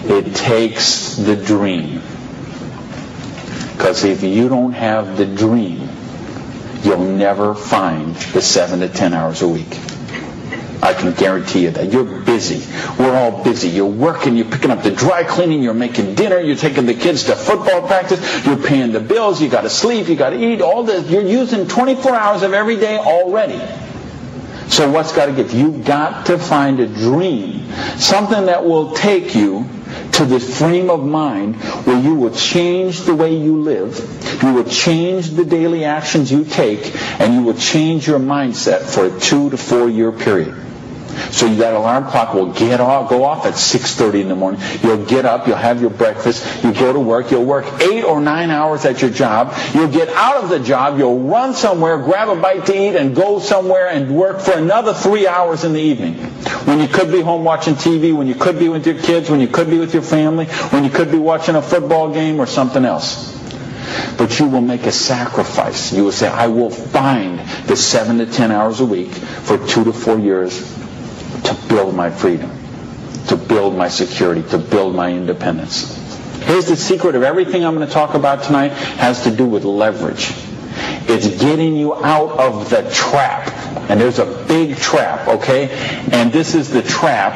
It takes the dream. Because if you don't have the dream, you'll never find the 7 to 10 hours a week. I can guarantee you that. You're busy. We're all busy. You're working, you're picking up the dry cleaning, you're making dinner, you're taking the kids to football practice, you're paying the bills, you got to sleep, you got to eat, all this. You're using 24 hours of every day already. So what's got to give? You've got to find a dream, something that will take you to this frame of mind where you will change the way you live, you will change the daily actions you take, and you will change your mindset for a 2 to 4 year period. So that alarm clock will go off at 6:30 in the morning. You'll get up, you'll have your breakfast, you go to work, you'll work 8 or 9 hours at your job, you'll get out of the job, you'll run somewhere, grab a bite to eat, and go somewhere and work for another 3 hours in the evening. When you could be home watching TV, when you could be with your kids, when you could be with your family, when you could be watching a football game or something else. But you will make a sacrifice. You will say, I will find the 7 to 10 hours a week for 2 to 4 years to build my freedom, to build my security, to build my independence. Here's the secret of everything I'm going to talk about tonight has to do with leverage. It's getting you out of the trap. And there's a big trap, okay? And this is the trap.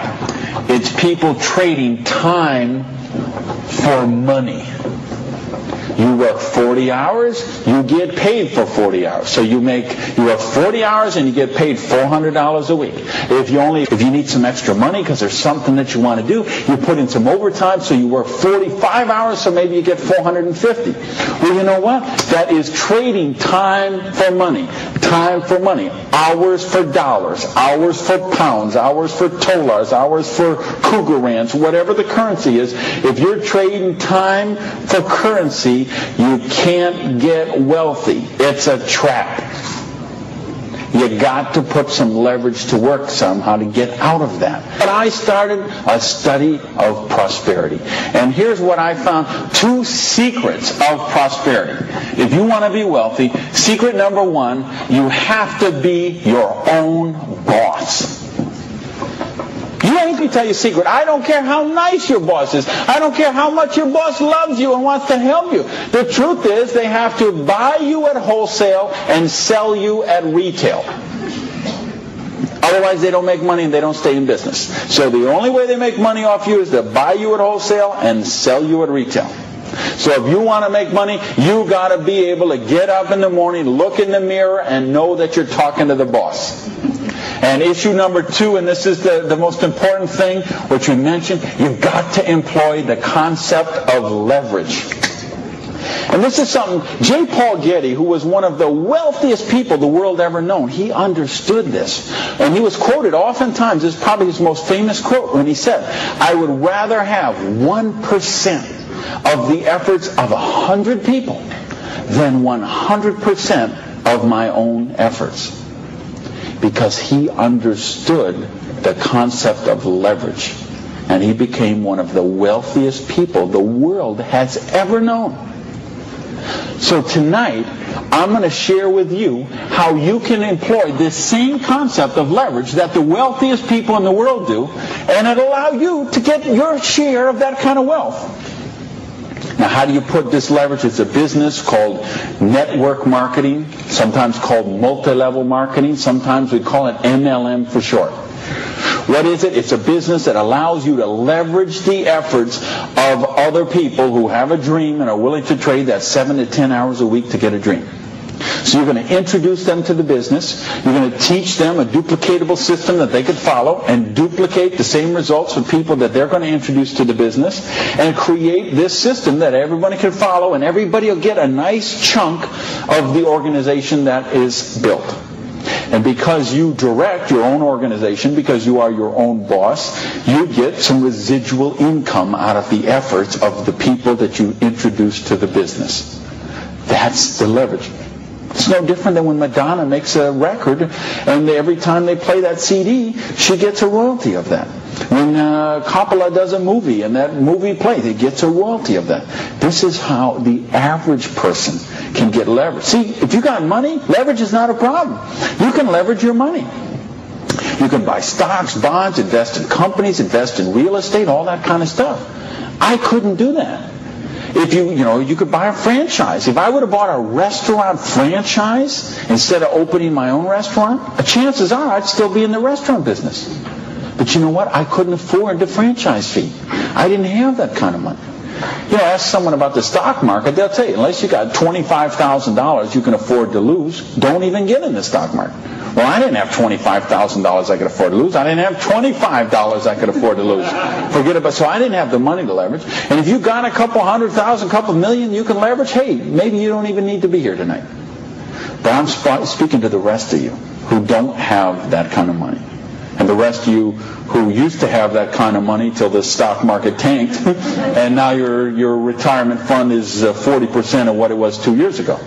It's people trading time for money. You work 40 hours, you get paid for 40 hours. So you work 40 hours and you get paid $400 a week. If you need some extra money because there's something that you want to do, you put in some overtime, so you work 45 hours, so maybe you get $450. Well, you know what? That is trading time for money. Time for money. Hours for dollars. Hours for pounds. Hours for dollars. Hours for cougar rands. Whatever the currency is. If you're trading time for currency, you can't get wealthy. It's a trap. You got to put some leverage to work somehow to get out of that. But I started a study of prosperity. And here's what I found. 2 secrets of prosperity. If you want to be wealthy, secret number 1, you have to be your own boss. Let me tell you a secret. I don't care how nice your boss is. I don't care how much your boss loves you and wants to help you. The truth is they have to buy you at wholesale and sell you at retail. Otherwise they don't make money and they don't stay in business. So the only way they make money off you is to buy you at wholesale and sell you at retail. So if you want to make money, you got to be able to get up in the morning, look in the mirror, and know that you're talking to the boss. And issue number 2, and this is the most important thing, which we mentioned, you've got to employ the concept of leverage. And this is something, J. Paul Getty, who was one of the wealthiest people the world ever known, he understood this. And he was quoted oftentimes, this is probably his most famous quote, when he said, I would rather have 1% of the efforts of 100 people than 100% of my own efforts. Because he understood the concept of leverage. And he became one of the wealthiest people the world has ever known. So tonight, I'm going to share with you how you can employ this same concept of leverage that the wealthiest people in the world do, and it'll allow you to get your share of that kind of wealth. Now, how do you put this leverage? It's a business called network marketing, sometimes called multi-level marketing. Sometimes we call it MLM for short. What is it? It's a business that allows you to leverage the efforts of other people who have a dream and are willing to trade that 7 to 10 hours a week to get a dream. So you're going to introduce them to the business. You're going to teach them a duplicatable system that they could follow and duplicate the same results for people that they're going to introduce to the business, and create this system that everybody can follow, and everybody will get a nice chunk of the organization that is built. And because you direct your own organization, because you are your own boss, you get some residual income out of the efforts of the people that you introduce to the business. That's the leverage. It's no different than when Madonna makes a record, and every time they play that CD, she gets a royalty of that. When Coppola does a movie, and that movie plays, he gets a royalty of that. This is how the average person can get leverage. See, if you got money, leverage is not a problem. You can leverage your money. You can buy stocks, bonds, invest in companies, invest in real estate, all that kind of stuff. I couldn't do that. If you could buy a franchise. If I would have bought a restaurant franchise instead of opening my own restaurant, chances are I'd still be in the restaurant business. But you know what? I couldn't afford the franchise fee. I didn't have that kind of money. Ask someone about the stock market, they'll tell you, unless you got $25,000 you can afford to lose, don't even get in the stock market. Well, I didn't have $25,000 I could afford to lose. I didn't have $25 I could afford to lose. Forget about it. So I didn't have the money to leverage. And if you got a couple $100,000, couple million you can leverage, hey, maybe you don't even need to be here tonight. But I'm speaking to the rest of you who don't have that kind of money. And the rest of you who used to have that kind of money till the stock market tanked, and now your retirement fund is 40% of what it was 2 years ago.